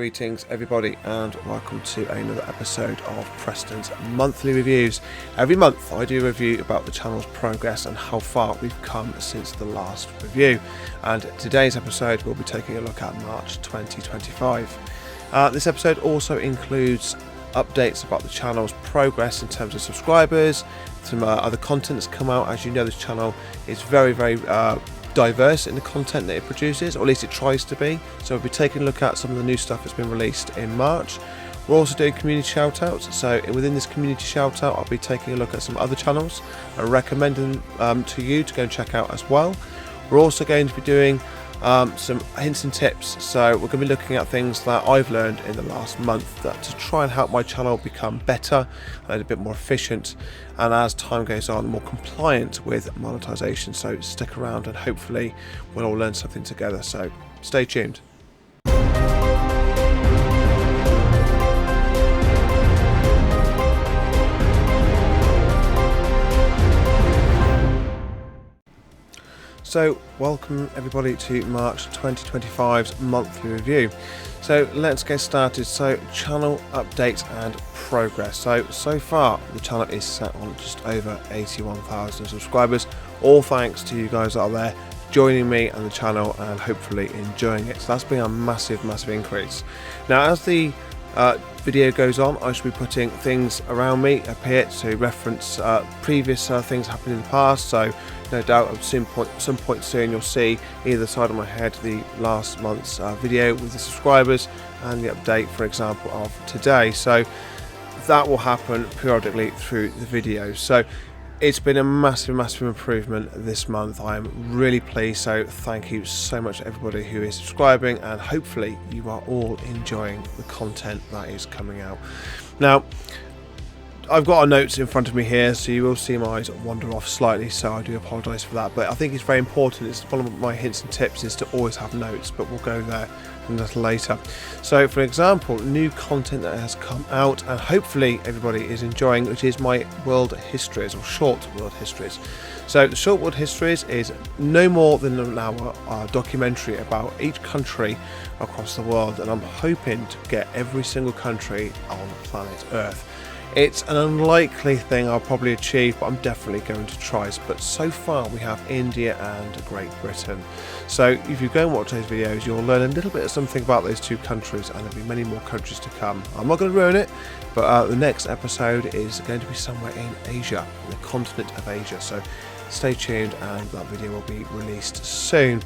Greetings everybody and welcome to another episode of Preston's monthly reviews. Every month I do a review about the channel's progress and how far we've come since the last review, and today's episode we'll be taking a look at March 2025. This episode also includes updates about the channel's progress in terms of subscribers, some other content that's come out. As you know, this channel is very diverse in the content that it produces, or at least it tries to be. So we'll be taking a look at some of the new stuff that's been released in March. We're also doing community shout-outs, so within this community shout-out I'll be taking a look at some other channels and recommending to you to go and check out as well. We're also going to be doing some hints and tips, so we're going to be looking at things that I've learned in the last month to try and help my channel become better and a bit more efficient, and as time goes on, more compliant with monetization. So stick around and hopefully we'll all learn something together, so stay tuned. So welcome everybody to March 2025's monthly review. So let's get started. So channel updates and progress. So far the channel is set on just over 81,000 subscribers, all thanks to you guys out there joining me and the channel and hopefully enjoying it. So that's been a massive increase. Now as the video goes on, I should be putting things around me up here to reference previous things happened in the past. So no doubt at some point soon you'll see either side of my head the last month's video with the subscribers and the update, for example, of today. So that will happen periodically through the videos. So it's been a massive improvement this month. I am really pleased, so thank you so much to everybody who is subscribing, and hopefully you are all enjoying the content that is coming out. Now I've got our notes in front of me here, so you will see my eyes wander off slightly, so I do apologise for that, but I think it's very important. It's one of my hints and tips is to always have notes, but we'll go there a little later. So for example, new content that has come out and hopefully everybody is enjoying, which is my world histories, or short world histories. So the short world histories is no more than an hour documentary about each country across the world, and I'm hoping to get every single country on planet Earth. It's an unlikely thing I'll probably achieve, but I'm definitely going to try. But so far we have India and Great Britain. So if you go and watch those videos, you'll learn a little bit of something about those two countries, and there'll be many more countries to come. I'm not going to ruin it, but the next episode is going to be somewhere in Asia, the continent of Asia. So stay tuned and that video will be released soon.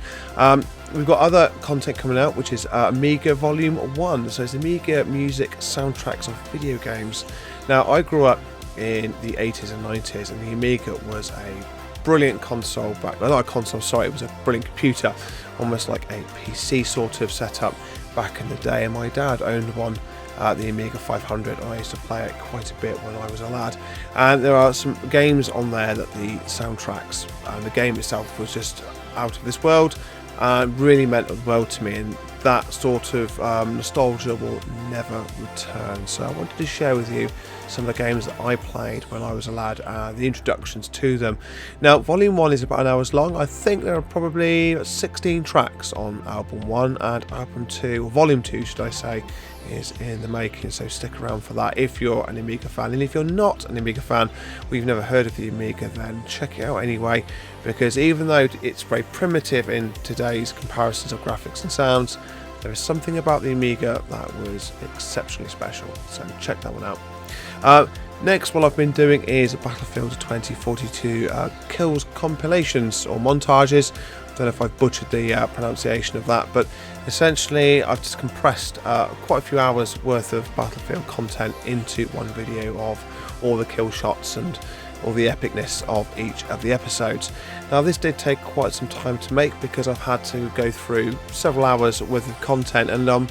We've got other content coming out, which is Amiga Volume 1. So it's Amiga music soundtracks of video games. Now I grew up in the 80s and 90s, and the Amiga was a brilliant console back then. Not a console, sorry, it was a brilliant computer, almost like a PC sort of setup back in the day, and my dad owned one, the Amiga 500. I used to play it quite a bit when I was a lad, and there are some games on there that the soundtracks and the game itself was just out of this world and really meant the world to me, and that sort of nostalgia will never return. So I wanted to share with you some of the games that I played when I was a lad, the introductions to them. Now Volume 1 is about an hour long. I think there are probably 16 tracks on Album 1, and Album 2, or Volume 2 should I say, is in the making, so stick around for that if you're an Amiga fan. And if you're not an Amiga fan, or you've never heard of the Amiga, then check it out anyway, because even though it's very primitive in today's comparisons of graphics and sounds, there is something about the Amiga that was exceptionally special, so check that one out. Next, what I've been doing is Battlefield 2042 kills compilations or montages. I don't know if I've butchered the pronunciation of that, but essentially I've just compressed quite a few hours worth of Battlefield content into one video of all the kill shots and all the epicness of each of the episodes. Now this did take quite some time to make because I've had to go through several hours worth of content, and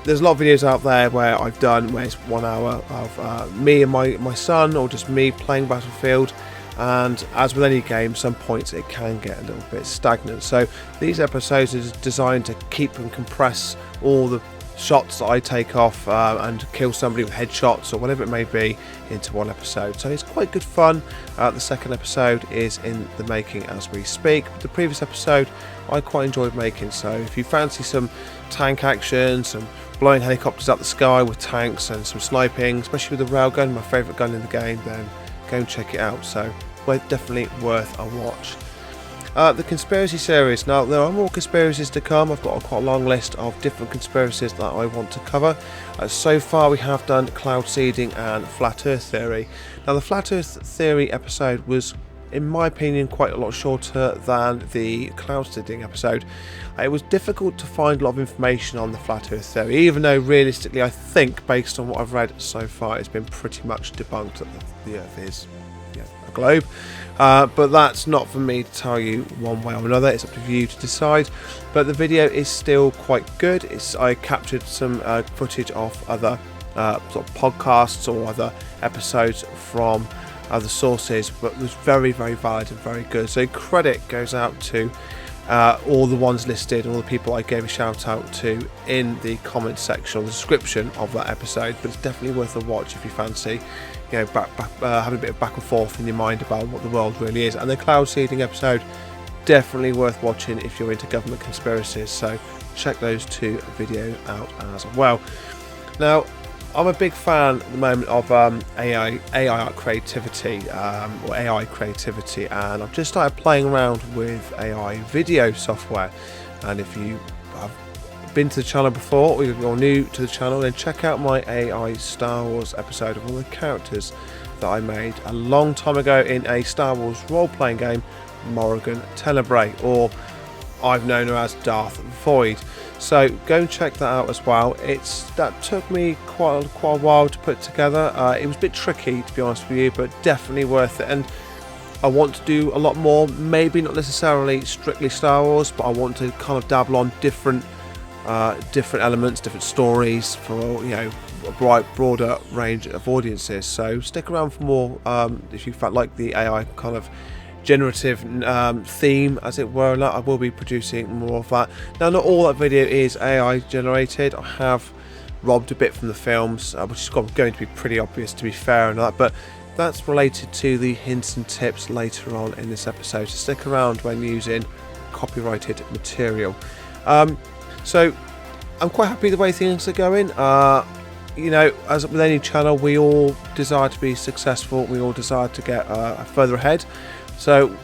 there's a lot of videos out there where I've done where it's 1 hour of me and my son, or just me playing Battlefield, and as with any game, some points it can get a little bit stagnant. So these episodes are designed to keep and compress all the shots that I take off and kill somebody with headshots or whatever it may be into one episode. So it's quite good fun. The second episode is in the making as we speak. The previous episode I quite enjoyed making, so if you fancy some tank action, some blowing helicopters up the sky with tanks and some sniping, especially with the railgun, my favourite gun in the game, then go and check it out. So definitely worth a watch. The conspiracy series. Now there are more conspiracies to come. I've got quite a long list of different conspiracies that I want to cover. So far we have done cloud seeding and flat earth theory. Now the flat earth theory episode was, in my opinion, quite a lot shorter than the cloud seeding episode. It was difficult to find a lot of information on the flat earth theory, even though realistically I think, based on what I've read so far, it's been pretty much debunked that the earth is a globe. But that's not for me to tell you one way or another. It's up to you to decide. But the video is still quite good. I captured some footage of other sort of podcasts or other episodes from other sources, but it was very, very valid and very good. So credit goes out to all the ones listed, all the people I gave a shout out to in the comments section or the description of that episode. But it's definitely worth a watch if you fancy, having a bit of back and forth in your mind about what the world really is. And the cloud seeding episode, definitely worth watching if you're into government conspiracies. So check those two videos out as well. Now, I'm a big fan at the moment of AI creativity, or AI creativity, and I've just started playing around with AI video software. And if you have been to the channel before, or you're new to the channel, then check out my AI Star Wars episode of all the characters that I made a long time ago in a Star Wars role-playing game, Morrigan Tenebrae, or I've known her as Darth Void. So go and check that out as well. That took me quite a while to put together. It was a bit tricky, to be honest with you, but definitely worth it. And I want to do a lot more, maybe not necessarily strictly Star Wars, but I want to kind of dabble on different elements, different stories for a broader range of audiences. So stick around for more if you like the AI kind of generative theme, as it were. I will be producing more of that. Now, not all that video is AI generated. I have robbed a bit from the films, which is going to be pretty obvious, to be fair, and that, but that's related to the hints and tips later on in this episode, so stick around when using copyrighted material. So I'm quite happy the way things are going. As with any channel, we all desire to be successful, we all desire to get further ahead. So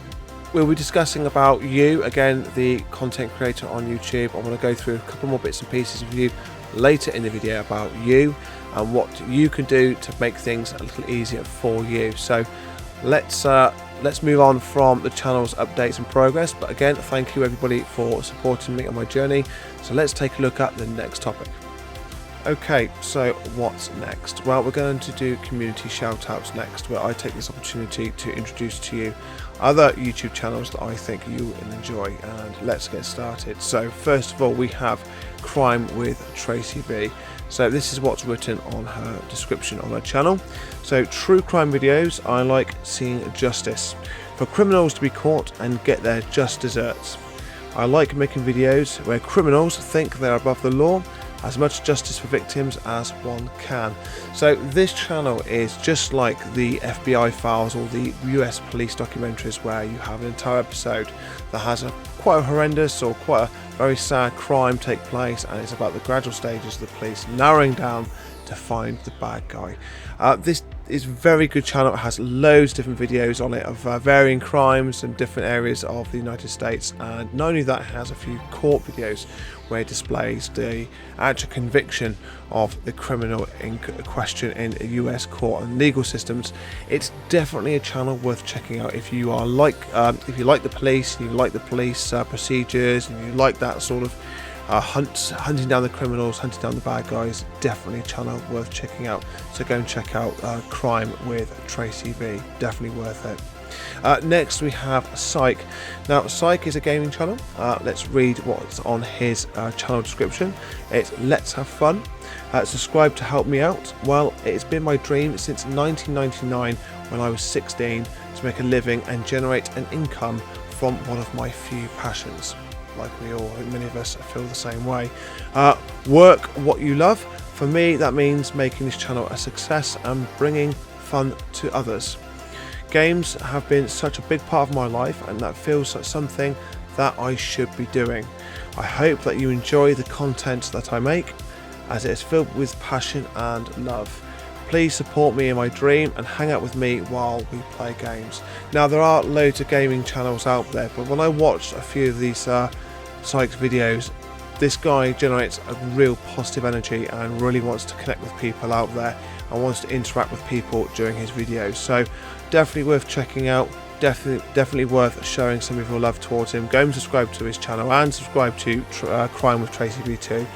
we'll be discussing about you, again, the content creator on YouTube. I want to go through a couple more bits and pieces with you later in the video about you and what you can do to make things a little easier for you. So let's move on from the channel's updates and progress. But again, thank you everybody for supporting me on my journey. So let's take a look at the next topic. Okay, so what's next? Well, we're going to do community shout-outs next, where I take this opportunity to introduce to you other YouTube channels that I think you will enjoy, and let's get started. So first of all, we have Crime with Tracy B. So this is what's written on her description on her channel. So, true crime videos, I like seeing justice, for criminals to be caught and get their just desserts. I like making videos where criminals think they're above the law, as much justice for victims as one can. So this channel is just like the FBI files or the US police documentaries, where you have an entire episode that has quite a horrendous or quite a very sad crime take place, and it's about the gradual stages of the police narrowing down to find the bad guy. This is a very good channel. It has loads of different videos on it of varying crimes and different areas of the United States, and not only that, it has a few court videos where it displays the actual conviction of the criminal in question in a US court and legal systems. It's definitely a channel worth checking out if you are if you like the police, you like the police procedures, and you like that sort of hunting down the criminals, hunting down the bad guys. Definitely a channel worth checking out. So go and check out Crime with Tracy B. Definitely worth it. Next we have Psych. Now Psych is a gaming channel. Let's read what's on his channel description. It's Let's Have Fun. Subscribe to help me out. Well, it's been my dream since 1999 when I was 16 to make a living and generate an income from one of my few passions. like we all, I think many of us feel the same way. Work what you love. For me, that means making this channel a success and bringing fun to others. Games have been such a big part of my life, and that feels like something that I should be doing. I hope that you enjoy the content that I make, as it is filled with passion and love. Please support me in my dream and hang out with me while we play games. Now, there are loads of gaming channels out there, but when I watched a few of these Sykes videos, this guy generates a real positive energy and really wants to connect with people out there and wants to interact with people during his videos. So definitely worth checking out. Definitely worth showing some of your love towards him. Go and subscribe to his channel and subscribe to Crime with Tracy V2.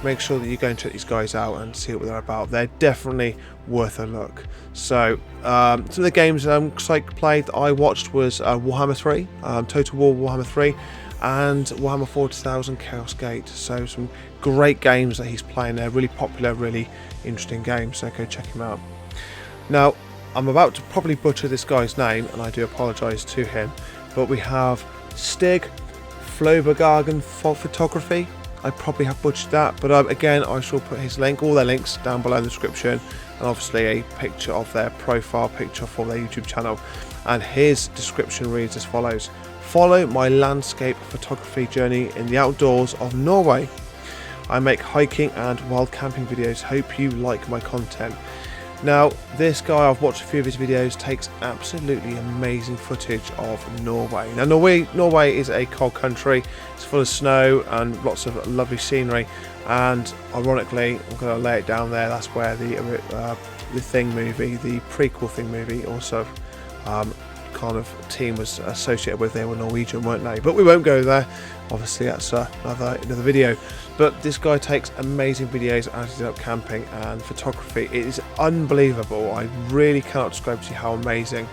Make sure that you go and check these guys out and see what they're about. They're definitely worth a look. So some of the games Psych played that I watched was Warhammer 3, Total War Warhammer 3, and Warhammer 40,000 Chaos Gate. So some great games that he's playing there, really popular, really interesting games, so go check him out. Now, I'm about to probably butcher this guy's name, and I do apologise to him, but we have Stig Flobergagen Photography. I probably have butchered that, but again, I shall put his link, all their links down below in the description, and obviously a picture of their profile picture for their YouTube channel. And his description reads as follows: follow my landscape photography journey in the outdoors of Norway. I make hiking and wild camping videos. Hope you like my content. Now, this guy, I've watched a few of his videos, takes absolutely amazing footage of Norway. Now, Norway is a cold country. It's full of snow and lots of lovely scenery. And ironically, I'm going to lay it down there. That's where the Thing movie, the prequel Thing movie, also kind of team was associated with. They were Norwegian, weren't they? But we won't go there. Obviously, that's another video. But this guy takes amazing videos as he's out camping and photography. It is unbelievable. I really cannot describe to you how amazing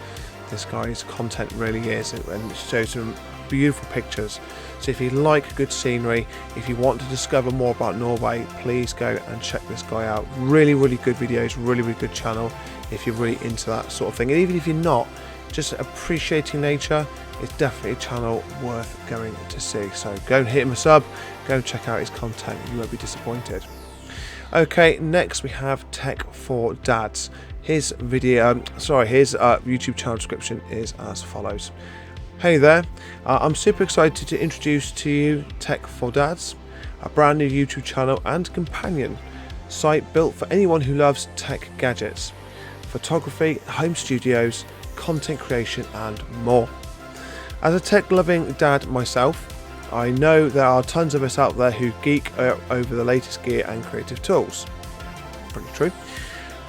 this guy's content really is, and it shows some beautiful pictures. So if you like good scenery, if you want to discover more about Norway, please go and check this guy out. Really, really good videos, really, really good channel if you're really into that sort of thing. And even if you're not, just appreciating nature, it's definitely a channel worth going to see. So go and hit him a sub, go and check out his content, you won't be disappointed. Okay, next we have Tech for Dads. His YouTube channel description is as follows. Hey there, I'm super excited to introduce to you Tech for Dads, a brand new YouTube channel and companion site built for anyone who loves tech gadgets, photography, home studios, content creation and more. As a tech-loving dad myself, I know there are tons of us out there who geek over the latest gear and creative tools. Pretty true.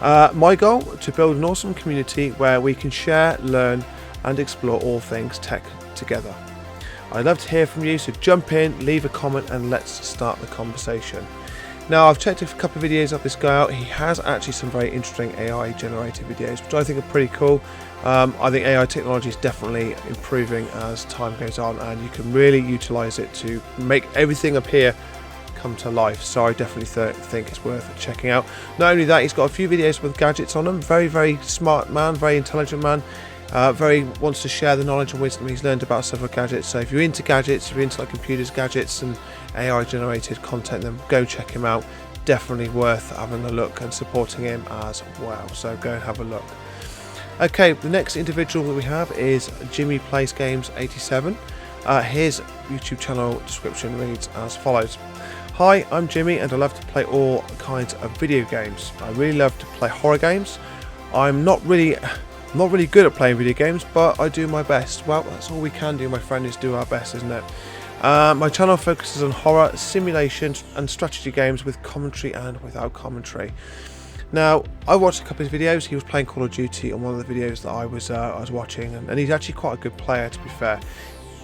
My goal, to build an awesome community where we can share, learn and explore all things tech together. I'd love to hear from you, so jump in, leave a comment and let's start the conversation. Now, I've checked a couple of videos of this guy out. He has actually some very interesting AI generated videos, which I think are pretty cool. I think AI technology is definitely improving as time goes on, and you can really utilize it to make everything up here come to life. So I definitely think it's worth checking out. Not only that, he's got a few videos with gadgets on them. Very, very smart man, very intelligent man. Very wants to share the knowledge and wisdom he's learned about several gadgets. So if you're into gadgets, if you're into like computers, gadgets and AI generated content, then go check him out. Definitely worth having a look and supporting him as well. So go and have a look. Okay, the next individual that we have is Jimmy Plays Games 87. His YouTube channel description reads as follows. Hi, I'm Jimmy and I love to play all kinds of video games. I really love to play horror games. I'm not really good at playing video games, but I do my best. Well, that's all we can do, my friend, is do our best, isn't it? My channel focuses on horror, simulation and strategy games with commentary and without commentary. Now, I watched a couple of his videos. He was playing Call of Duty on one of the videos that I was watching, and he's actually quite a good player, to be fair.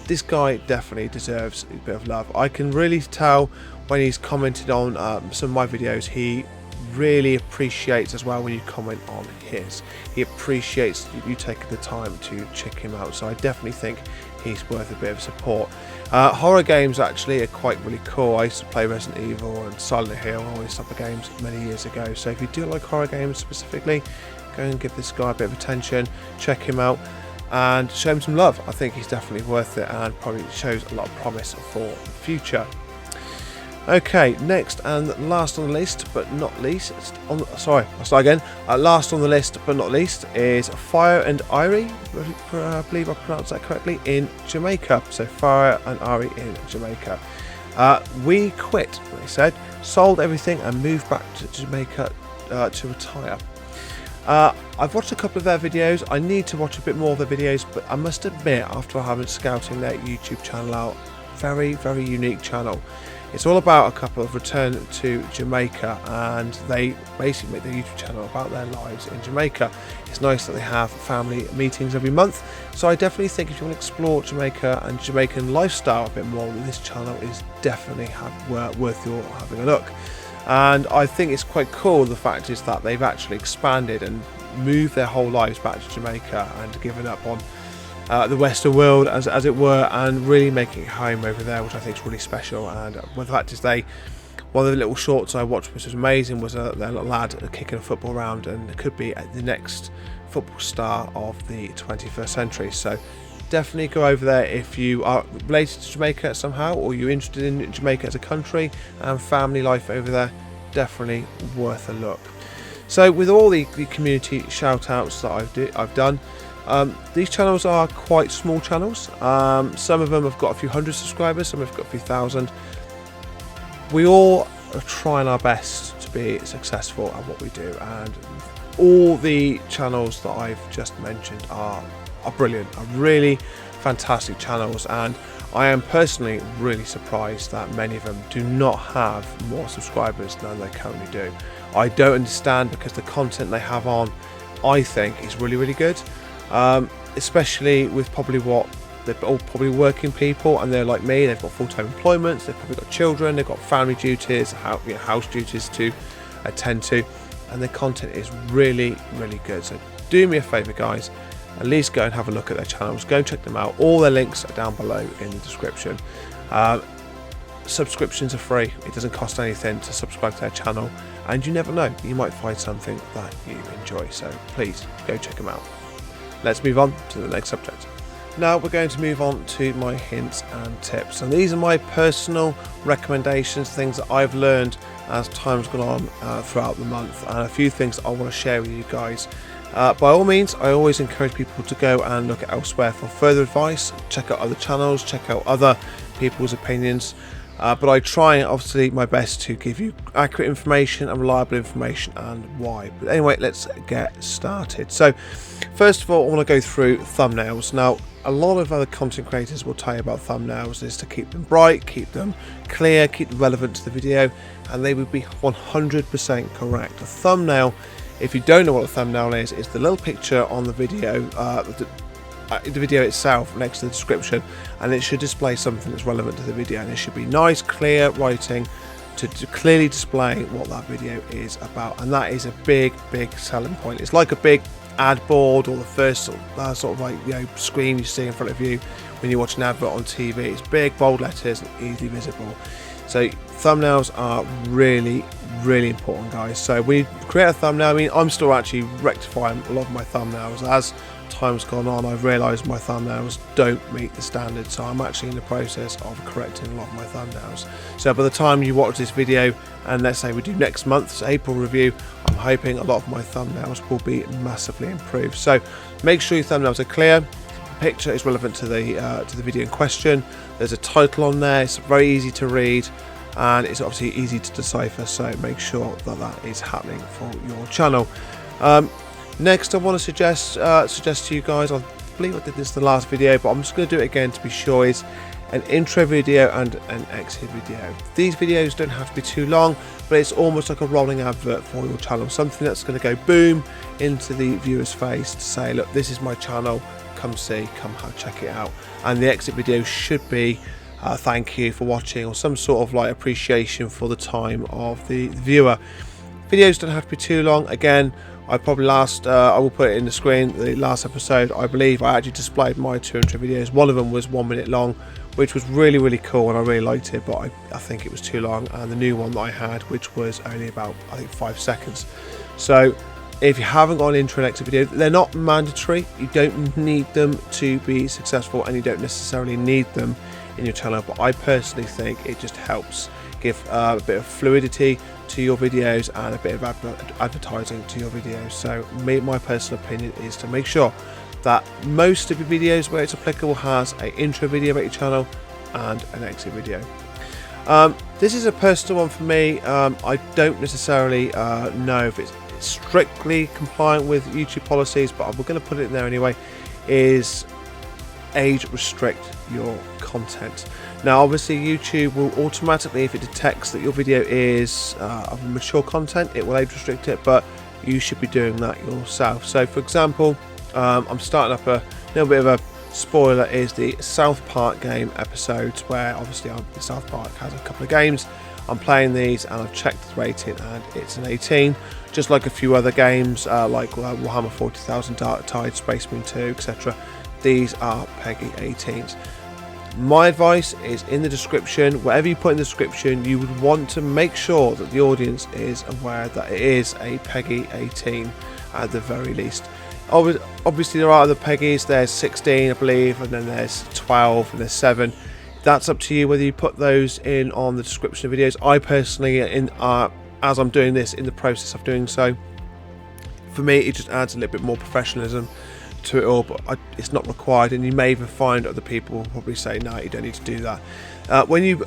This guy definitely deserves a bit of love. I can really tell when he's commented on some of my videos, he really appreciates as well when you comment on his. He appreciates you taking the time to check him out, so I definitely think he's worth a bit of support. Horror games actually are quite really cool. I used to play Resident Evil and Silent Hill and all these type of games many years ago, so if you do like horror games specifically, go and give this guy a bit of attention, check him out. and show him some love. I think he's definitely worth it and probably shows a lot of promise for the future. Okay, next and last on the list, but not least, last on the list, but not least, is Fire and Irie, I believe I pronounced that correctly, in Jamaica. So Fire and Irie in Jamaica. We quit, they said, sold everything and moved back to Jamaica to retire. I've watched a couple of their videos. I need to watch a bit more of their videos, but I must admit, after having scouting their YouTube channel out, very, very unique channel. It's all about a couple of return to Jamaica, and they basically make their YouTube channel about their lives in Jamaica. It's nice that they have family meetings every month, so I definitely think if you want to explore Jamaica and Jamaican lifestyle a bit more, this channel is definitely worth your having a look. And I think it's quite cool, the fact is that they've actually expanded and moved their whole lives back to Jamaica and given up on the Western world, as it were, and really making it home over there, which I think is really special. And the fact is, one of the little shorts I watched, which was amazing, was their little lad kicking a football around, and it could be the next football star of the 21st century. So definitely go over there if you are related to Jamaica somehow, or you're interested in Jamaica as a country and family life over there. Definitely worth a look. So with all the community shout outs that I've done, these channels are quite small channels. Some of them have got a few hundred subscribers, some have got a few thousand. We all are trying our best to be successful at what we do, and all the channels that I've just mentioned are brilliant, are really fantastic channels, and I am personally really surprised that many of them do not have more subscribers than they currently do. I don't understand, because the content they have on, I think, is really, really good. Especially with they're all probably working people, and they're like me, they've got full-time employments, they've probably got children, they've got family duties, house duties to attend to, and their content is really, really good. So do me a favour, guys, at least go and have a look at their channels, go and check them out. All their links are down below in the description. Subscriptions are free, it doesn't cost anything to subscribe to their channel, and you never know, you might find something that you enjoy, so please go check them out. Let's move on to the next subject. Now we're going to move on to my hints and tips, and these are my personal recommendations, things that I've learned as time's gone on throughout the month, and a few things I want to share with you guys. By all means, I always encourage people to go and look elsewhere for further advice, check out other channels, check out other people's opinions, but I try obviously my best to give you accurate information and reliable information, and why. But anyway, let's get started. So first of all, I want to go through thumbnails. Now, a lot of other content creators will tell you about thumbnails is to keep them bright, keep them clear, keep them relevant to the video, and they would be 100% correct. A thumbnail, if you don't know what a thumbnail is the little picture on the video, the video itself next to the description, and it should display something that's relevant to the video, and it should be nice, clear writing to clearly display what that video is about, and that is a big selling point. It's like a big ad board, or the first sort of like, you know, screen you see in front of you when you watch an advert on TV. It's big, bold letters and easily visible. So thumbnails are really important, guys. So when you create a thumbnail, I mean, I'm still actually rectifying a lot of my thumbnails. As time's gone on, I've realised my thumbnails don't meet the standard, so I'm actually in the process of correcting a lot of my thumbnails. So by the time you watch this video, and let's say we do next month's April review, I'm hoping a lot of my thumbnails will be massively improved. So make sure your thumbnails are clear, the picture is relevant to the video in question, there's a title on there, it's very easy to read, and it's obviously easy to decipher, so make sure that that is happening for your channel. Next, I want to suggest to you guys, I believe I did this in the last video, but I'm just going to do it again to be sure, is an intro video and an exit video. These videos don't have to be too long, but it's almost like a rolling advert for your channel, something that's going to go boom into the viewer's face to say, look, this is my channel, come see, come check it out. And the exit video should be thank you for watching, or some sort of like appreciation for the time of the viewer. Videos don't have to be too long. Again, I will put it in the screen, the last episode, I believe I actually displayed my 200 videos. One of them was 1 minute long, which was really cool, and I really liked it, but I think it was too long. And the new one that I had, which was only about, I think, 5 seconds. So If you haven't got an intro and exit video, they're not mandatory. You don't need them to be successful, and you don't necessarily need them in your channel, but I personally think it just helps give a bit of fluidity to your videos and a bit of advertising to your videos. So my personal opinion is to make sure that most of your videos where it's applicable has an intro video about your channel and an exit video. This is a personal one for me. I don't necessarily know if it's strictly compliant with YouTube policies, but we're going to put it in there anyway, is age restrict your content. Now obviously YouTube will automatically, if it detects that your video is of mature content, it will age restrict it, but you should be doing that yourself. So for example, I'm starting up a little bit of a spoiler, is the South Park game episodes, where obviously South Park has a couple of games. I'm playing these and I've checked the rating and it's an 18, just like a few other games like Warhammer 40,000, Dark Tide, Space Marine 2, etc. These are PEGI 18s. My advice is in the description. Whatever you put in the description, you would want to make sure that the audience is aware that it is a PEGI 18 at the very least. Obviously there are other PEGIs, there's 16 I believe, and then there's 12 and there's 7. That's up to you whether you put those in on the description of videos. I personally, as I'm doing this, in the process of doing so, for me it just adds a little bit more professionalism to it all, but it's not required, and you may even find other people will probably say no, you don't need to do that. When you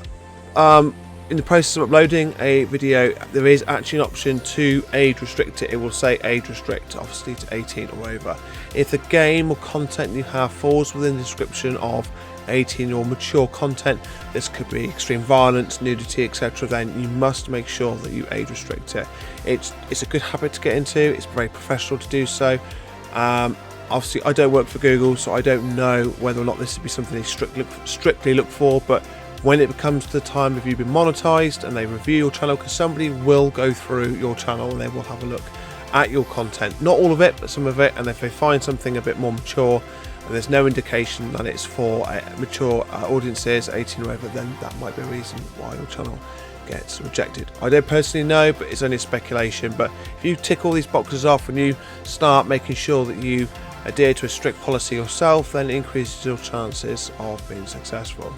in the process of uploading a video, there is actually an option to age restrict it. It will say age restrict, obviously to 18 or over. If the game or content you have falls within the description of 18 or mature content, this could be extreme violence, nudity, etc., then you must make sure that you age restrict it. It's a good habit to get into. It's very professional to do so. Obviously I don't work for Google, so I don't know whether or not this would be something they strictly look for, but when it becomes to the time of you being monetized and they review your channel, because somebody will go through your channel and they will have a look at your content, not all of it but some of it, and if they find something a bit more mature and there's no indication that it's for mature audiences 18 or over, then that might be a reason why your channel gets rejected. I don't personally know, but it's only speculation. But if you tick all these boxes off and you start making sure that you adhere to a strict policy yourself, then it increases your chances of being successful.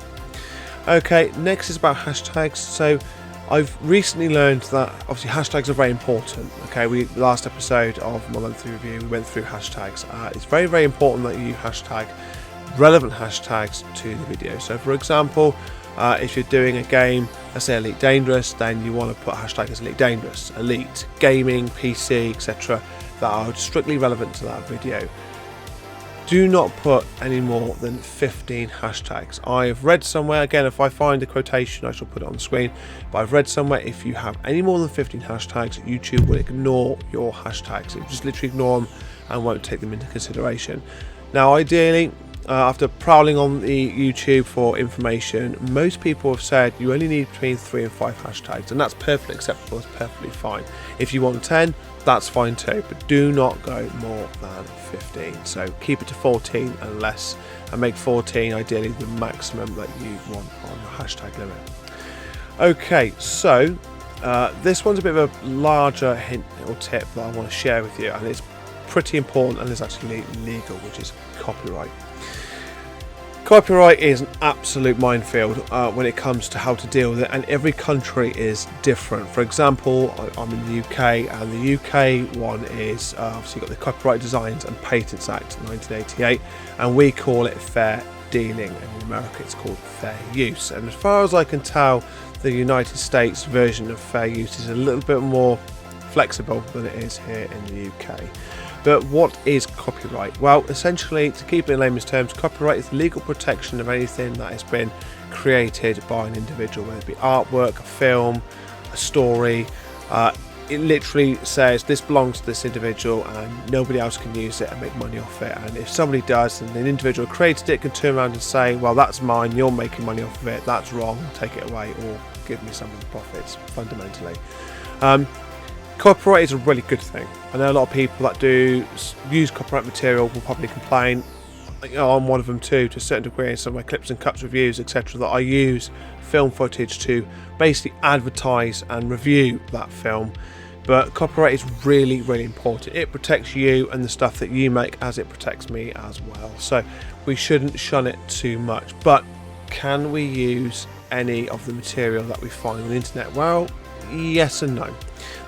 Okay, next is about hashtags. So I've recently learned that obviously hashtags are very important. Okay, last episode of my monthly review we went through hashtags. It's very, very important that you hashtag relevant hashtags to the video. So for example, if you're doing a game, let's say Elite Dangerous, then you want to put a hashtag as Elite Dangerous, Elite, Gaming, PC, etc. that are strictly relevant to that video. Do not put any more than 15 hashtags. I've read somewhere, again if I find a quotation I shall put it on the screen, but I've read somewhere if you have any more than 15 hashtags, YouTube will ignore your hashtags. It will just literally ignore them and won't take them into consideration. Now ideally, after prowling on the YouTube for information, most people have said you only need between 3 and 5 hashtags, and that's perfectly acceptable, it's perfectly fine. If you want 10, that's fine too, but do not go more than 15. So keep it to 14 and less, and make 14 ideally the maximum that you want on the hashtag limit. Okay, so this one's a bit of a larger hint or tip that I want to share with you, and it's pretty important and is actually legal, which is copyright. Copyright is an absolute minefield when it comes to how to deal with it, and every country is different. For example, I'm in the UK, and the UK one is obviously got the Copyright Designs and Patents Act 1988, and we call it fair dealing, and in America it's called fair use. And as far as I can tell, the United States version of fair use is a little bit more flexible than it is here in the UK. But what is copyright? Well, essentially, to keep it in layman's terms, copyright is the legal protection of anything that has been created by an individual, whether it be artwork, a film, a story. It literally says this belongs to this individual and nobody else can use it and make money off it. And if somebody does, then the individual who created it can turn around and say, well, that's mine, you're making money off of it, that's wrong, take it away, or give me some of the profits, fundamentally. Copyright is a really good thing. I know a lot of people that do use copyright material will probably complain. I'm one of them too, to a certain degree, in some of my clips and cuts reviews, etc., that I use film footage to basically advertise and review that film. But copyright is really, really important. It protects you and the stuff that you make, as it protects me as well. So we shouldn't shun it too much. But can we use any of the material that we find on the internet? Well, yes and no.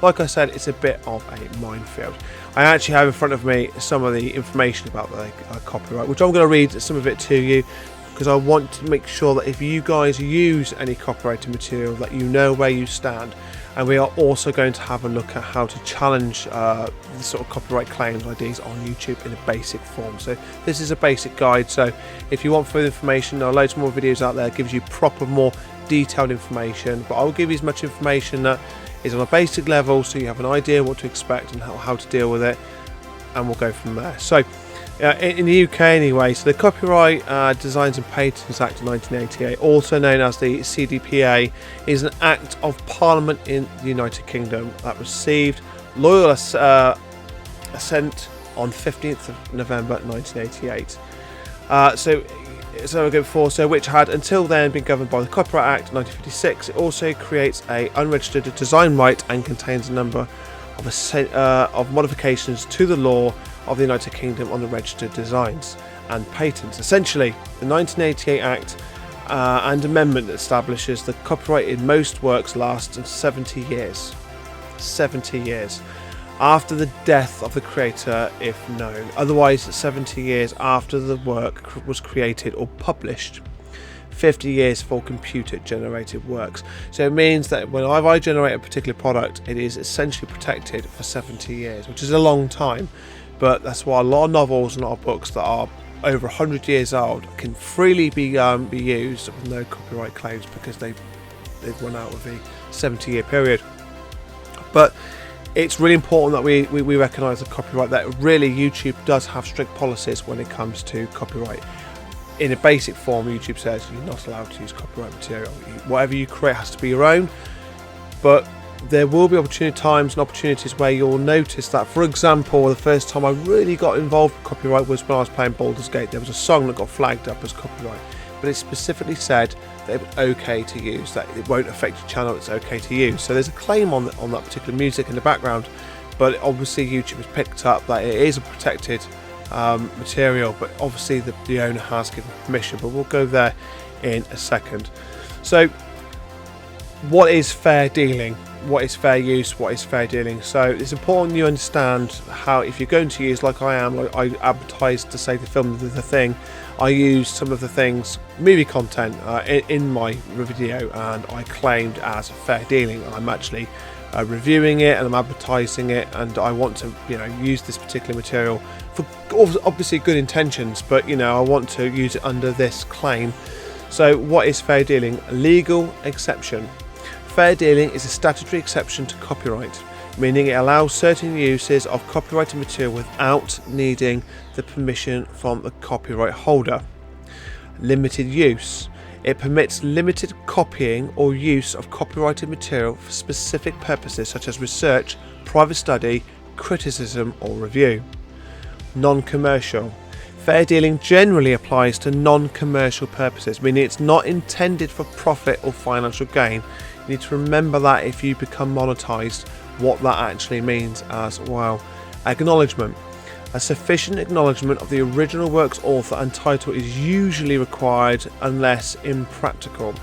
Like I said, it's a bit of a minefield. I actually have in front of me some of the information about the copyright, which I'm going to read some of it to you, because I want to make sure that if you guys use any copyrighted material, that you know where you stand. And we are also going to have a look at how to challenge the sort of copyright claims ideas on YouTube in a basic form. So this is a basic guide, so if you want further information, there are loads more videos out there that gives you proper, more detailed information, but I'll give you as much information that is on a basic level so you have an idea what to expect and how to deal with it, and we'll go from there. So in the UK anyway, so the Copyright Designs and Patents Act of 1988, also known as the CDPA, is an act of Parliament in the United Kingdom that received loyal assent on 15th of November 1988. So which had until then been governed by the Copyright Act 1956. It also creates a unregistered design right and contains a number of modifications to the law of the United Kingdom on the registered designs and patents. Essentially, the 1988 Act and amendment establishes that copyright in most works lasts 70 years. 70 years. After the death of the creator, if known. Otherwise, 70 years after the work was created or published. 50 years for computer generated works. So it means that when I generate a particular product, it is essentially protected for 70 years, which is a long time. But that's why a lot of novels and a lot of books that are over 100 years old can freely be used with no copyright claims, because they've run out of the 70-year period. But it's really important that we recognise the copyright, that really YouTube does have strict policies when it comes to copyright. In a basic form, YouTube says you're not allowed to use copyright material. Whatever you create has to be your own, but there will be times and opportunities where you'll notice that, for example, the first time I really got involved with copyright was when I was playing Baldur's Gate. There was a song that got flagged up as copyright, but it specifically said that it was okay to use, that it won't affect your channel, it's okay to use. So there's a claim on that particular music in the background, but obviously YouTube has picked up that it is a protected material, but obviously the owner has given permission, but we'll go there in a second. So what is fair dealing? What is fair use? What is fair dealing? So it's important you understand how, if you're going to use, like I am, like I advertised to say the film The Thing, I used some of the things, movie content in my video, and I claimed as fair dealing. I'm actually reviewing it and I'm advertising it, and I want to use this particular material for obviously good intentions, but I want to use it under this claim. So what is fair dealing? A legal exception. Fair dealing is a statutory exception to copyright, meaning it allows certain uses of copyrighted material without needing the permission from the copyright holder. Limited use. It permits limited copying or use of copyrighted material for specific purposes such as research, private study, criticism or review. Non-commercial. Fair dealing generally applies to non-commercial purposes, meaning it's not intended for profit or financial gain. You need to remember that if you become monetized, what that actually means as well. Acknowledgement. A sufficient acknowledgement of the original work's author and title is usually required unless impractical.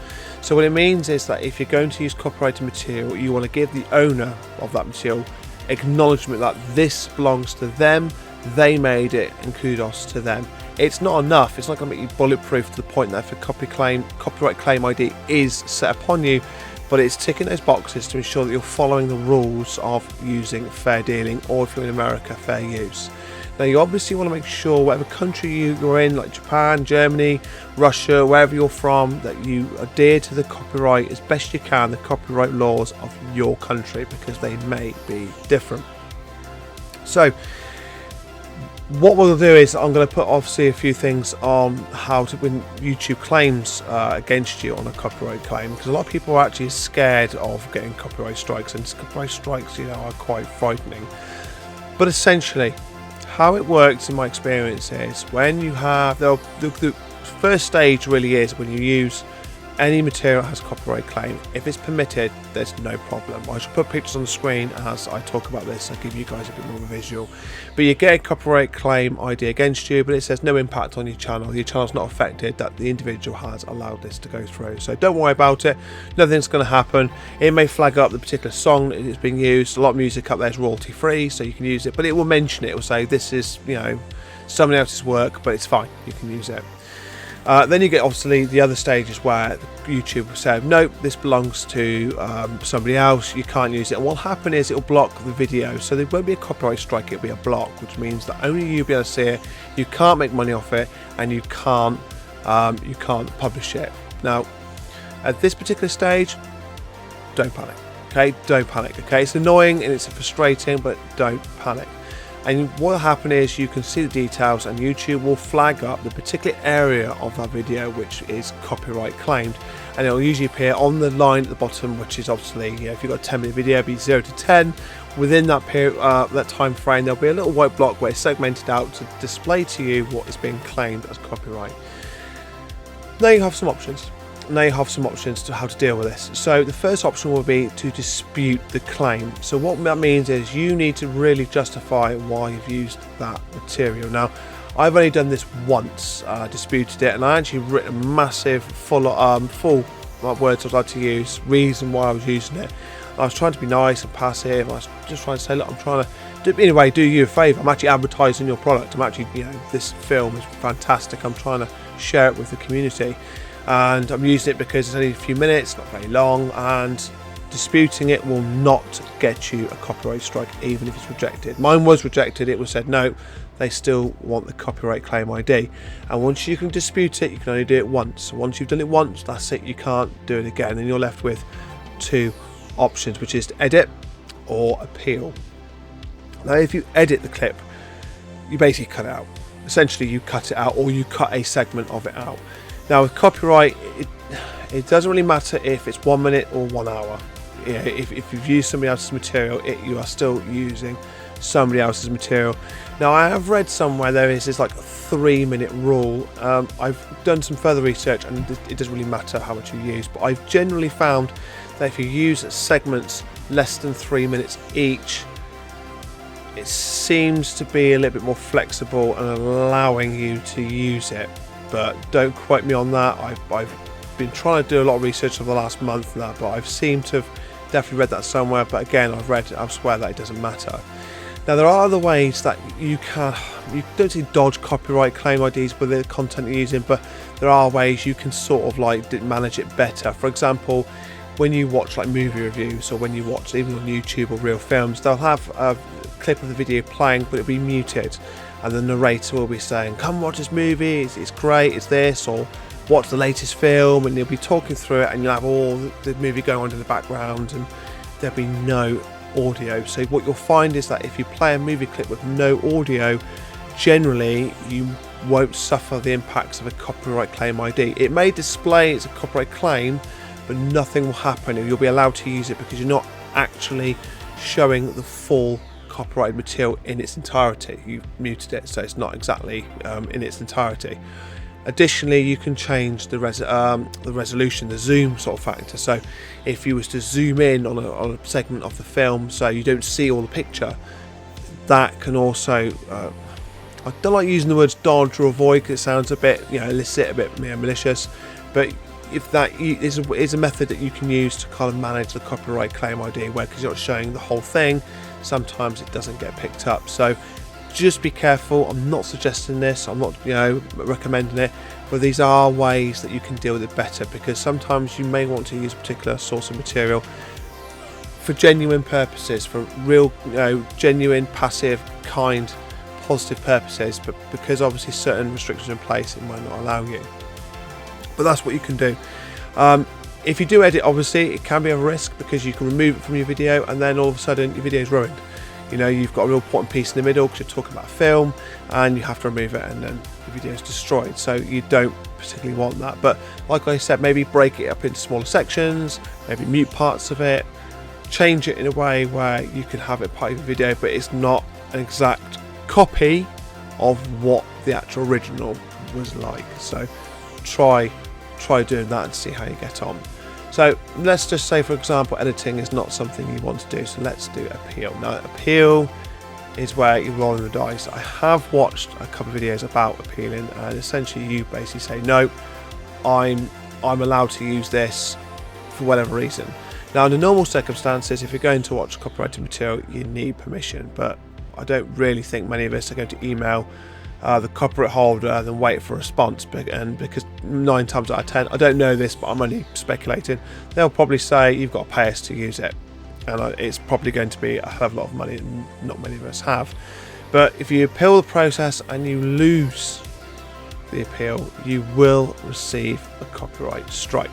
So what it means is that if you're going to use copyrighted material, you want to give the owner of that material acknowledgement that this belongs to them, they made it, and kudos to them. It's not enough. It's not going to make you bulletproof to the point that if a copyright claim ID is set upon you, but it's ticking those boxes to ensure that you're following the rules of using fair dealing, or if you're in America, fair use. Now you obviously want to make sure whatever country you're in, like Japan, Germany, Russia, wherever you're from, that you adhere to the copyright as best you can, the copyright laws of your country, because they may be different. So what we'll do is I'm going to put obviously a few things on how to win YouTube claims against you on a copyright claim, because a lot of people are actually scared of getting copyright strikes, and copyright strikes are quite frightening. But essentially how it works in my experience is when you have the first stage really is when you use any material has copyright claim. If it's permitted, there's no problem. I shall put pictures on the screen as I talk about this. I'll give you guys a bit more of a visual. But you get a copyright claim ID against you, but it says no impact on your channel. Your channel's not affected, that the individual has allowed this to go through. So don't worry about it. Nothing's going to happen. It may flag up the particular song that is being used. A lot of music up there is royalty free, so you can use it. But it will mention it. It will say this is, you know, somebody else's work, but it's fine. You can use it. Then you get obviously the other stages where YouTube will say no, this belongs to somebody else, you can't use it, and what'll happen is it'll block the video, so there won't be a copyright strike, it'll be a block, which means that only you'll be able to see it, you can't make money off it, and you can't publish it. Now at this particular stage, don't panic, okay? Don't panic, okay? It's annoying and it's frustrating, but don't panic. And what will happen is you can see the details, and YouTube will flag up the particular area of that video which is copyright claimed, and it will usually appear on the line at the bottom, which is obviously, you know, if you've got a 10-minute video, it'll be 0 to 10. Within that period, that time frame, there'll be a little white block where it's segmented out to display to you what is being claimed as copyright. Now you have some options. To how to deal with this. So the first option will be to dispute the claim. So what that means is you need to really justify why you've used that material. Now I've only done this once, disputed it, and I actually written a massive full words I'd like to use, reason why I was using it. I was trying to be nice and passive. I was just trying to say, look, I'm trying to anyway, do you a favour, I'm actually advertising your product. I'm actually, you know, this film is fantastic, I'm trying to share it with the community. And I'm using it because it's only a few minutes, not very long, and disputing it will not get you a copyright strike even if it's rejected. Mine was rejected. It was said no, they still want the copyright claim ID, and once you can dispute it, you can only do it once. Once you've done it once, that's it, you can't do it again, and you're left with two options, which is to edit or appeal. Now if you edit the clip, you basically cut it out. Essentially you cut it out, or you cut a segment of it out. Now with copyright, it doesn't really matter if it's 1 minute or 1 hour. Yeah, if you've used somebody else's material, you are still using somebody else's material. Now I have read somewhere there is this like 3-minute rule. I've done some further research, and it doesn't really matter how much you use, but I've generally found that if you use segments less than 3 minutes each, it seems to be a little bit more flexible and allowing you to use it. But don't quote me on that. I've been trying to do a lot of research over the last month now, but I've seemed to have definitely read that somewhere. But again, I've read elsewhere that it doesn't matter. Now there are other ways that you don't see dodge copyright claim IDs with the content you're using, but there are ways you can sort of like manage it better. For example, when you watch like movie reviews, or when you watch even on YouTube or real films, they'll have a clip of the video playing, but it'll be muted, and the narrator will be saying, come watch this movie, it's great, it's this, or watch the latest film, and they'll be talking through it, and you'll have all the movie going on in the background, and there'll be no audio. So what you'll find is that if you play a movie clip with no audio, generally you won't suffer the impacts of a copyright claim ID. It may display it's a copyright claim, but nothing will happen, and you'll be allowed to use it because you're not actually showing the full copyrighted material in its entirety. You've muted it, so it's not exactly in its entirety. Additionally, you can change the resolution, the zoom sort of factor. So if you was to zoom in on a segment of the film so you don't see all the picture, that can also I don't like using the words dodge or avoid because it sounds a bit, you know, illicit, a bit malicious, but if that is a method that you can use to kind of manage the copyright claim ID, where because you're not showing the whole thing, sometimes it doesn't get picked up. So just be careful. I'm not suggesting this, I'm not, you know, recommending it, but these are ways that you can deal with it better, because sometimes you may want to use a particular source of material for genuine purposes, for real, you know, genuine, passive, kind, positive purposes, but because obviously certain restrictions are in place, it might not allow you. But that's what you can do. If you do edit, obviously it can be a risk, because you can remove it from your video and then all of a sudden your video is ruined. You know, you've got a real important piece in the middle because you're talking about a film, and you have to remove it, and then the video is destroyed. So you don't particularly want that. But like I said, maybe break it up into smaller sections, maybe mute parts of it, change it in a way where you can have it part of your video, but it's not an exact copy of what the actual original was like. So try try doing that and see how you get on. So let's just say, for example, editing is not something you want to do, so let's do appeal. Now appeal is where you're rolling the dice. I have watched a couple of videos about appealing, and essentially you basically say, no, I'm allowed to use this for whatever reason. Now under normal circumstances, if you're going to watch copyrighted material, you need permission, but I don't really think many of us are going to email the copyright holder and then wait for a response, and because 9 times out of 10, I don't know this, but I'm only speculating, they'll probably say you've got to pay us to use it, and it's probably going to be a hell of a lot of money and not many of us have. But if you appeal the process and you lose the appeal, you will receive a copyright strike.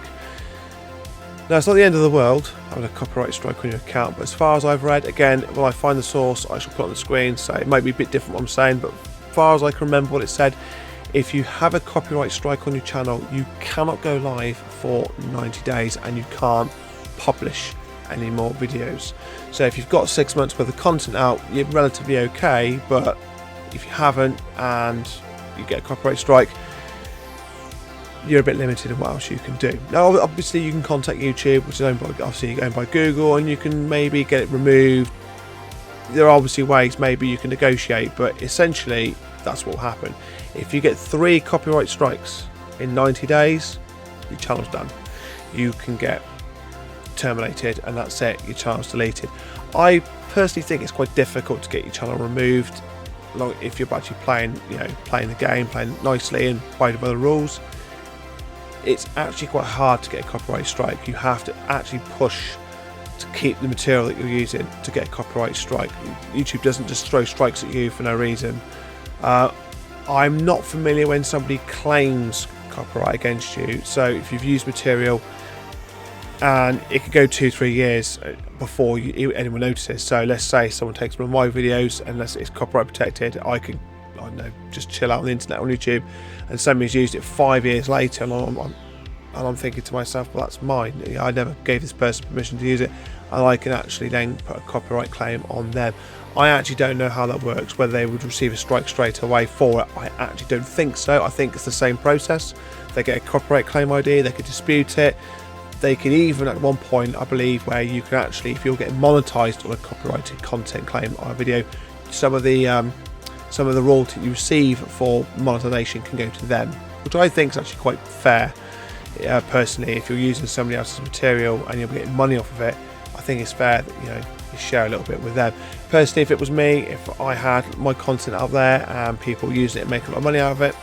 Now it's not the end of the world having a copyright strike on your account, but as far as I've read, again, when I find the source I shall put on the screen, so it might be a bit different what I'm saying, but as far as I can remember what it said, if you have a copyright strike on your channel, you cannot go live for 90 days and you can't publish any more videos. So if you've got 6 months worth of content out, you're relatively okay, but if you haven't and you get a copyright strike, you're a bit limited in what else you can do. Now obviously you can contact YouTube, which is owned by, obviously owned by Google, and you can maybe get it removed. There are obviously ways maybe you can negotiate, but essentially that's what will happen. If you get 3 copyright strikes in 90 days, your channel's done. You can get terminated and that's it, your channel's deleted. I personally think it's quite difficult to get your channel removed if you're actually playing the game, playing nicely and abiding by the rules. It's actually quite hard to get a copyright strike. You have to actually push to keep the material that you're using to get a copyright strike. YouTube doesn't just throw strikes at you for no reason. I'm not familiar when somebody claims copyright against you, so if you've used material and it could go 2-3 years before anyone notices. So let's say someone takes one of my videos, unless it's copyright protected, I don't know, just chill out on the internet on YouTube, and somebody's used it 5 years later, and I'm thinking to myself, well, that's mine. I never gave this person permission to use it, and I can actually then put a copyright claim on them. I actually don't know how that works, whether they would receive a strike straight away for it. I actually don't think so. I think it's the same process. They get a copyright claim ID, they could dispute it. They can even, at one point, I believe, where you can actually, if you're getting monetized on a copyrighted content claim on a video, some of the royalty you receive for monetization can go to them, which I think is actually quite fair. Personally, if you're using somebody else's material and you're getting money off of it, I think it's fair that you share a little bit with them. Personally, if it was me, if I had my content out there and people using it and making a lot of money out of it,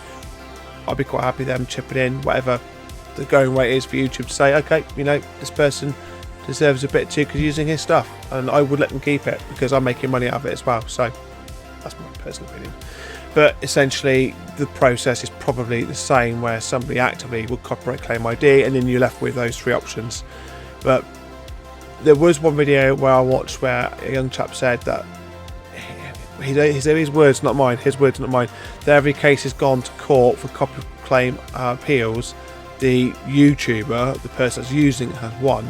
I'd be quite happy them chipping in whatever the going rate is for YouTube to say, okay, this person deserves a bit too because using his stuff, and I would let them keep it because I'm making money out of it as well. So that's my personal opinion. But essentially the process is probably the same, where somebody actively will copyright claim ID and then you're left with those 3 options. But there was one video where I watched where a young chap said that his words not mine, that every case has gone to court for copyright claim appeals. The YouTuber, the person that's using it, has won,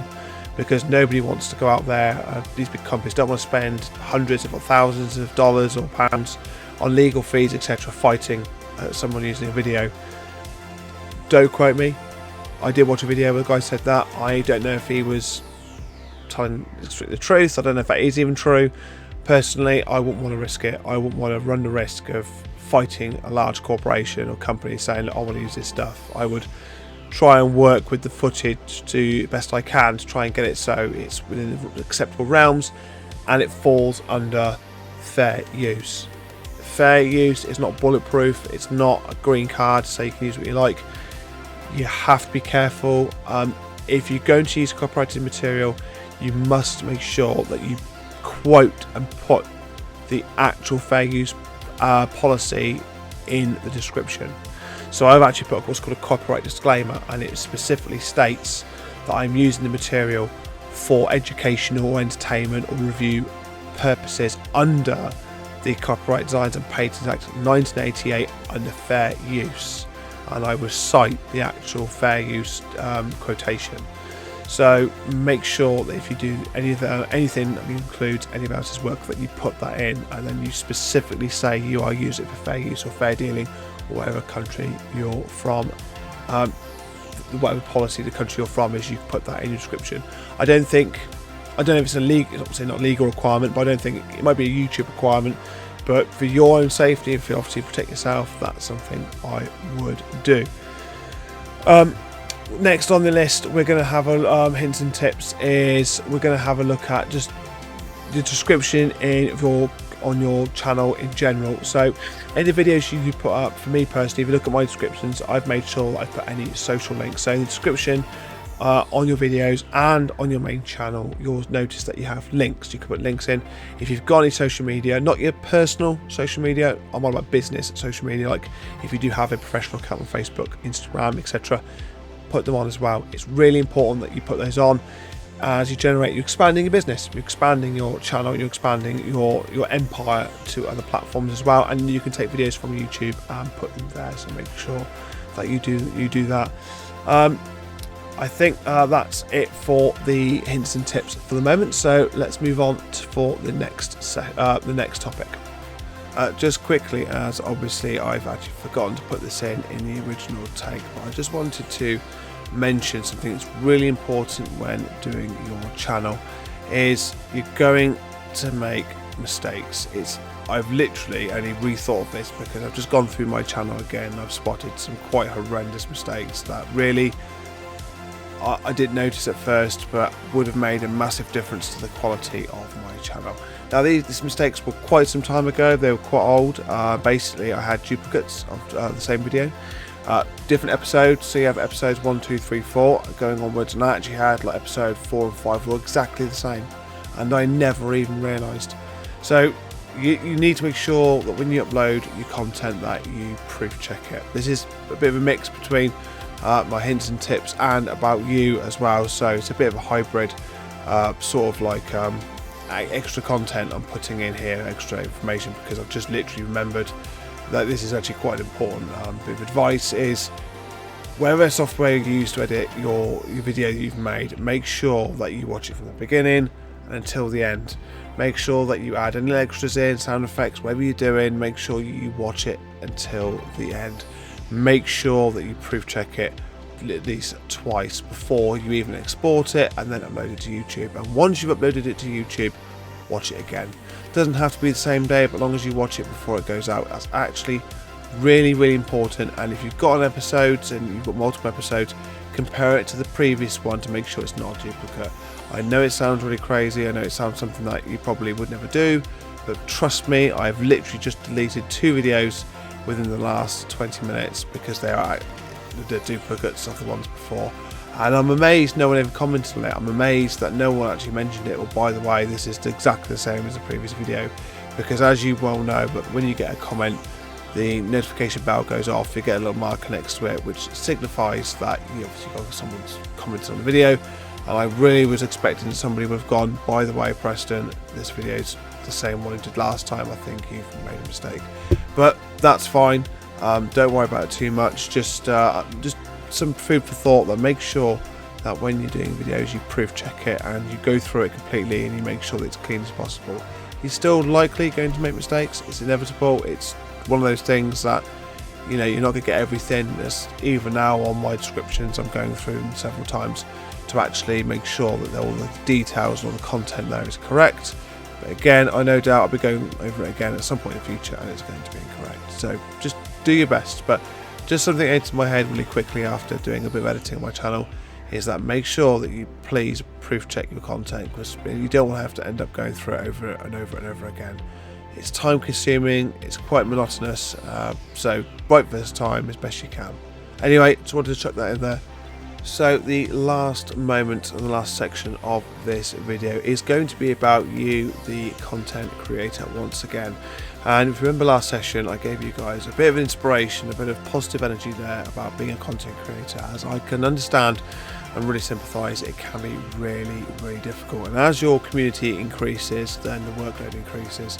because nobody wants to go out there. These big companies don't want to spend hundreds if not thousands of dollars or pounds on legal fees, etc., fighting someone using a video. Don't quote me. I did watch a video where the guy said that. I don't know if he was telling the truth. I don't know if that is even true. Personally, I wouldn't want to risk it. I wouldn't want to run the risk of fighting a large corporation or company saying, look, I want to use this stuff. I would try and work with the footage to best I can to try and get it so it's within acceptable realms and it falls under fair use. Fair use is not bulletproof. It's not a green card so you can use what you like. You have to be careful. If you're going to use copyrighted material, you must make sure that you quote and put the actual fair use policy in the description. So I've actually put what's called a copyright disclaimer, and it specifically states that I'm using the material for educational or entertainment or review purposes under the Copyright Designs and Patents Act 1988 under fair use, and I will cite the actual fair use quotation. So make sure that if you do anything that includes any of else's work, that you put that in, and then you specifically say you are using it for fair use or fair dealing, or whatever country you're from. whatever policy the country you're from is, you can put that in your description. I don't know if it's a legal, it's obviously not a legal requirement, but I don't think it might be a YouTube requirement. But for your own safety and for obviously protect yourself, that's something I would do. Next on the list, we're going to have a hints and tips. Is we're going to have a look at just the description on your channel in general. So any videos you put up, for me personally, if you look at my descriptions, I've made sure that I put any social links. So in the description on your videos and on your main channel, you'll notice that you have links. You can put links in. If you've got any social media, not your personal social media, I'm on about business social media, like if you do have a professional account on Facebook, Instagram, etc., put them on as well. It's really important that you put those on. As you generate, you're expanding your business, you're expanding your channel, you're expanding your empire to other platforms as well, and you can take videos from YouTube and put them there. So make sure that you do that. I think that's it for the hints and tips for the moment. So let's move on for the next topic. Just quickly, as obviously I've actually forgotten to put this in the original take, but I just wanted to mention something that's really important when doing your channel. Is you're going to make mistakes. I've literally only rethought of this because I've just gone through my channel again and I've spotted some quite horrendous mistakes that really I didn't notice at first, but would have made a massive difference to the quality of my channel. Now these mistakes were quite some time ago. They were quite old. Basically I had duplicates of the same video, different episodes. So you have episodes 1, 2, 3, 4 going onwards, and I actually had like episode 4 and 5 were exactly the same, and I never even realised. So you need to make sure that when you upload your content that you proof check it. This is a bit of a mix between my hints and tips and about you as well, so it's a bit of a hybrid sort of like extra content I'm putting in here, extra information, because I've just literally remembered that this is actually quite an important bit of advice. Is whatever software you use to edit your video that you've made, make sure that you watch it from the beginning and until the end. Make sure that you add any extras in, sound effects, whatever you're doing, make sure you watch it until the end. Make sure that you proof check it at least twice before you even export it and then upload it to YouTube. And once you've uploaded it to YouTube, watch it again. It doesn't have to be the same day, but as long as you watch it before it goes out, that's actually really, really important. And if you've got an episode and you've got multiple episodes, compare it to the previous one to make sure it's not a duplicate. I know it sounds really crazy, I know it sounds something that you probably would never do, but trust me, I've literally just deleted 2 videos within the last 20 minutes because they are the duplicates of the ones before, and I'm amazed no one ever commented on it. I'm amazed that no one actually mentioned it. Well, by the way, this is exactly the same as the previous video, because as you well know, but when you get a comment, the notification bell goes off, you get a little marker next to it which signifies that you obviously got someone's commented on the video. And I really was expecting somebody would have gone, by the way, Preston, this video is the same one you did last time, I think you've made a mistake. But that's fine, don't worry about it too much. Just some food for thought, that make sure that when you're doing videos you proof check it and you go through it completely and you make sure that it's clean as possible. You're still likely going to make mistakes, it's inevitable. It's one of those things that, you know, you're not going to get everything. There's, even now on my descriptions, I'm going through them several times to actually make sure that all the details and all the content there is correct. But again, I no doubt I'll be going over it again at some point in the future and it's going to be incorrect. So just do your best. But just something into my head really quickly after doing a bit of editing on my channel is that make sure that you please proof check your content, because you don't want to have to end up going through it over and over and over again. It's time consuming, it's quite monotonous, so right first time as best you can. Anyway, just wanted to chuck that in there. So the last moment and the last section of this video is going to be about you, the content creator, once again. And if you remember last session, I gave you guys a bit of inspiration, a bit of positive energy there about being a content creator. As I can understand and really sympathise, it can be really, really difficult. And as your community increases, then the workload increases.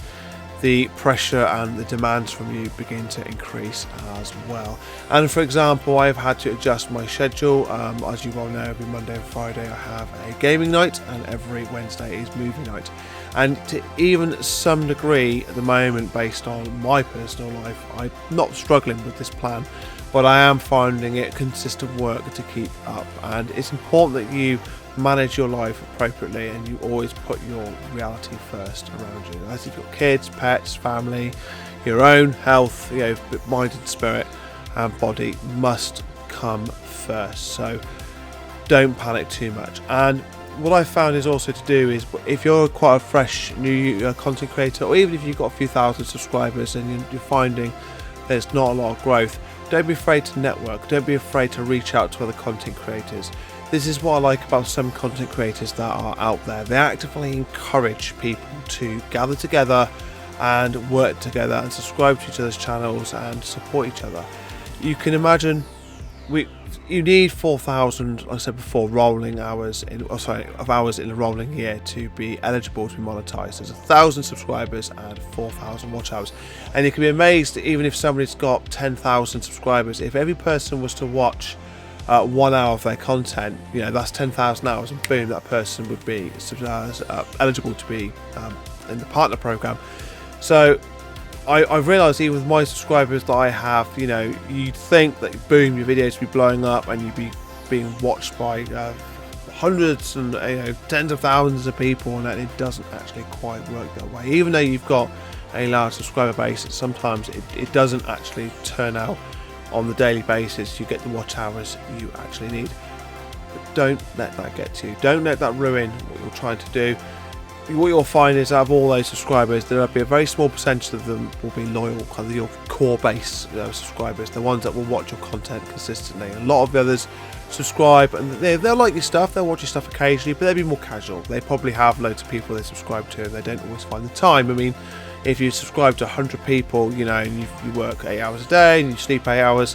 The pressure and the demands from you begin to increase as well. And for example, I've had to adjust my schedule. As you well know, every Monday and Friday I have a gaming night, and every Wednesday is movie night. And to even some degree at the moment, based on my personal life, I'm not struggling with this plan, but I am finding it consistent work to keep up, and it's important that you manage your life appropriately and you always put your reality first around you. As if your kids, pets, family, your own health, mind and spirit and body must come first. So don't panic too much. And what I found is also to do is, if you're quite a fresh new content creator, or even if you've got a few thousand subscribers and you're finding there's not a lot of growth, don't be afraid to network. Don't be afraid to reach out to other content creators. This is what I like about some content creators that are out there. They actively encourage people to gather together and work together and subscribe to each other's channels and support each other. You can imagine you need 4,000, like I said before, rolling hours of hours in a rolling year to be eligible to be monetized. There's 1,000 subscribers and 4,000 watch hours, and you can be amazed that even if somebody's got 10,000 subscribers, if every person was to watch 1 hour of their content, that's 10,000 hours, and boom, that person would be eligible to be in the partner program. So I've realised, even with my subscribers that I have, you'd think that boom, your videos would be blowing up and you'd be being watched by hundreds and tens of thousands of people, and it doesn't actually quite work that way. Even though you've got a large subscriber base, sometimes it doesn't actually turn out on the daily basis you get the watch hours you actually need. But don't let that get to you. Don't let that ruin what you're trying to do. What you'll find is, out of all those subscribers, there'll be a very small percentage of them will be loyal, kind of your core base subscribers, the ones that will watch your content consistently. A lot of the others subscribe and they'll like your stuff, they'll watch your stuff occasionally, but they'll be more casual. They probably have loads of people they subscribe to and they don't always find the time. I mean, if you subscribe to 100 people, and you work 8 hours a day and you sleep 8 hours,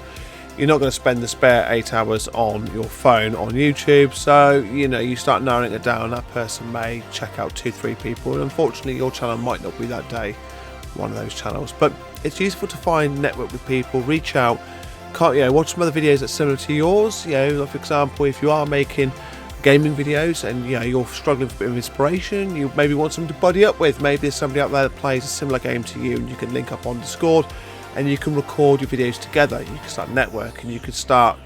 you're not going to spend the spare 8 hours on your phone on YouTube. So you start narrowing it down. That person may check out 2-3 people, and unfortunately your channel might not be that day one of those channels. But it's useful to network with people, reach out, watch some other videos that's similar to yours. Like for example, if you are making gaming videos and you're struggling for a bit of inspiration, you maybe want someone to buddy up with. Maybe there's somebody out there that plays a similar game to you and you can link up on Discord and you can record your videos together. You can start networking, you can start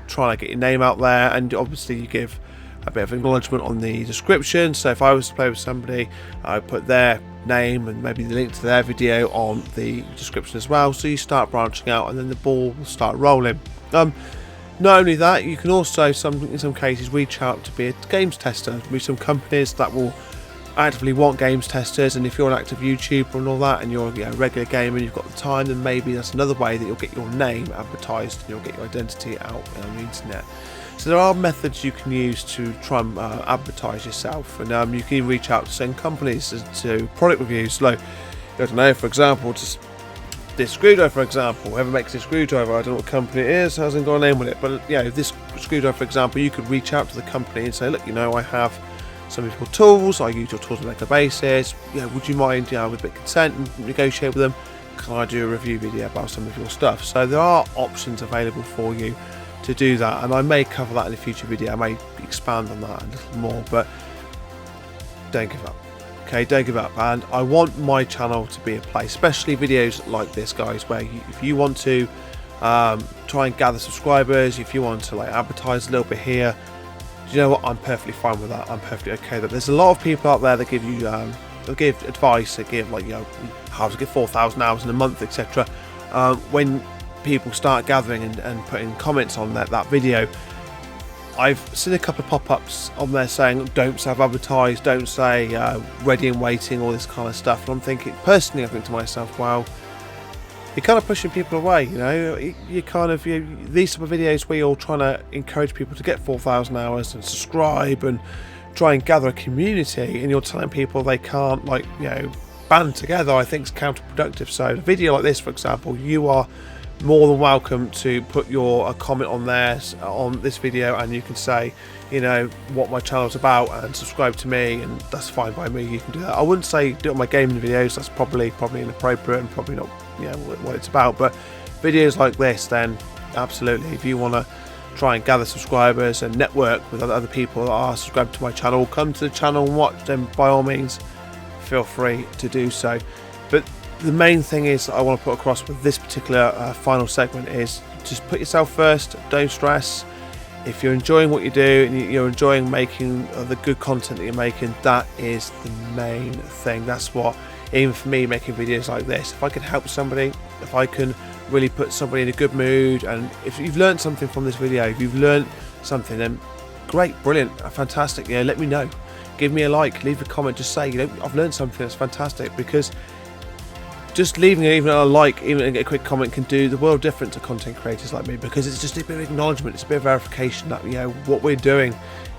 trying to get your name out there, and obviously you give a bit of acknowledgement on the description. So if I was to play with somebody, I put their name and maybe the link to their video on the description as well, so you start branching out and then the ball will start rolling. Not only that, you can also in some cases reach out to be a games tester. There'll be some companies that will actively want games testers, and if you're an active YouTuber and all that and you're a regular gamer and you've got the time, then maybe that's another way that you'll get your name advertised and you'll get your identity out on the internet. So there are methods you can use to try and advertise yourself, and you can reach out to certain companies to product reviews. Like, I don't know, for example, just this screwdriver, for example, whoever makes this screwdriver, I don't know what company it is, hasn't got a name with it, but this screwdriver, for example, you could reach out to the company and say, look, I have some of your tools, I use your tools on a regular basis, would you mind, with a bit of consent, and negotiate with them, can I do a review video about some of your stuff? So there are options available for you to do that, and I may cover that in a future video. I may expand on that a little more, but don't give up. Okay, don't give up. And I want my channel to be a place, especially videos like this, guys, where if you want to try and gather subscribers, if you want to advertise a little bit here, do you know what? I'm perfectly fine with that. I'm perfectly okay with that. There's a lot of people out there that give you they'll give advice, they give how to get 4,000 hours in a month, etc. When people start gathering and putting comments on that video, I've seen a couple of pop-ups on there saying don't say I've advertised, don't say ready and waiting, all this kind of stuff, and I'm thinking, personally, I think to myself, wow, you're kind of pushing people away. You kind of these type of videos where you're trying to encourage people to get 4,000 hours and subscribe and try and gather a community, and you're telling people they can't band together, I think is counterproductive. So a video like this, for example, you are more than welcome to put your comment on there on this video, and you can say what my channel's about and subscribe to me, and that's fine by me. You can do that. I wouldn't say do it on my gaming videos, that's probably inappropriate and probably not what it's about, but videos like this, then absolutely, if you want to try and gather subscribers and network with other people that are subscribed to my channel, come to the channel and watch them, by all means feel free to do so. But the main thing is I want to put across with this particular final segment is just put yourself first, don't stress. If you're enjoying what you do and you're enjoying making the good content that you're making, that is the main thing. That's what, even for me, making videos like this, if I can help somebody, if I can really put somebody in a good mood, and if you've learned something from this video, if you've learned something, then great, brilliant, fantastic. Yeah, let me know. Give me a like, leave a comment, just say, I've learned something that's fantastic, because just leaving even a like, even a quick comment, can do the world difference to content creators like me, because it's just a bit of acknowledgement, it's a bit of verification that what we're doing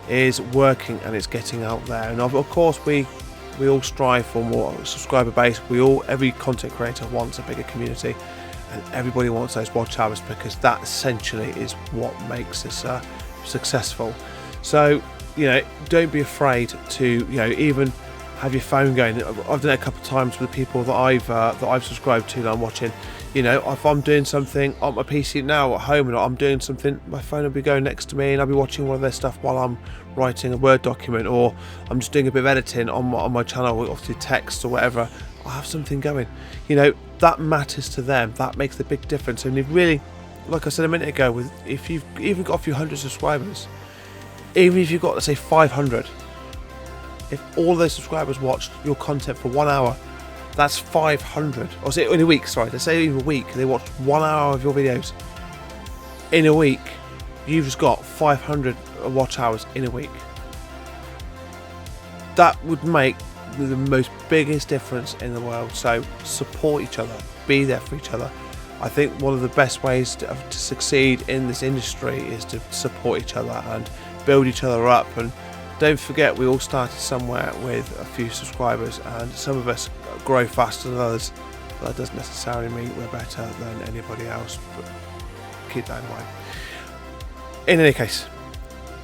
is working and it's getting out there. And of course we all strive for more subscriber base. Every content creator wants a bigger community, and everybody wants those watch hours, because that essentially is what makes us successful. So don't be afraid to even have your phone going. I've done it a couple of times with the people that I've subscribed to that I'm watching. If I'm doing something on my PC now at home and I'm doing something, my phone will be going next to me and I'll be watching one of their stuff while I'm writing a Word document, or I'm just doing a bit of editing on my channel, obviously text or whatever. I'll have something going. That matters to them. That makes the big difference. And if really, like I said a minute ago, if you've even got a few hundred subscribers, even if you've got, let's say, 500, if all those subscribers watched your content for 1 hour, that's 500. Or say in a week, sorry, let's say in a week they watched 1 hour of your videos. In a week, you've just got 500 watch hours in a week. That would make the most biggest difference in the world. So support each other, be there for each other. I think one of the best ways to succeed in this industry is to support each other and build each other up. And don't forget, we all started somewhere with a few subscribers, and some of us grow faster than others. That doesn't necessarily mean we're better than anybody else, but keep that in mind. In any case,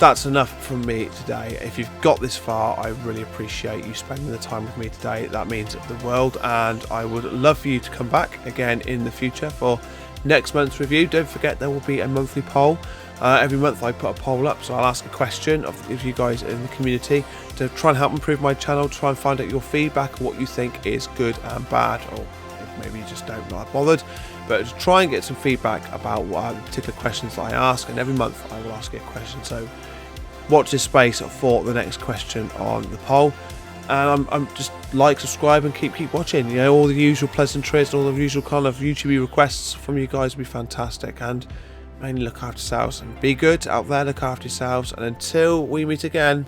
that's enough from me today. If you've got this far, I really appreciate you spending the time with me today. That means the world, and I would love for you to come back again in the future for next month's review. Don't forget, there will be a monthly poll. Every month I put a poll up, so I'll ask a question of you guys in the community to try and help improve my channel, try and find out your feedback, what you think is good and bad, or if maybe you just don't not bothered, but to try and get some feedback about what particular questions that I ask. And every month I will ask you a question, so watch this space for the next question on the poll. And I'm just like, subscribe, and keep watching. All the usual pleasantries and all the usual kind of YouTube requests from you guys will be fantastic. And mainly look after yourselves and be good out there. Look after yourselves, and until we meet again,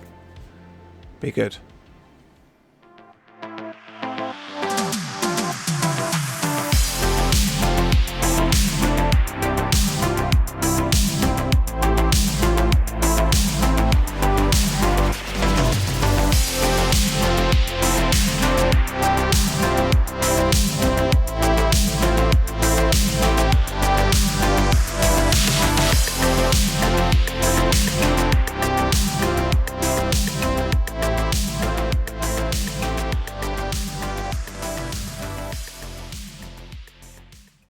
be good.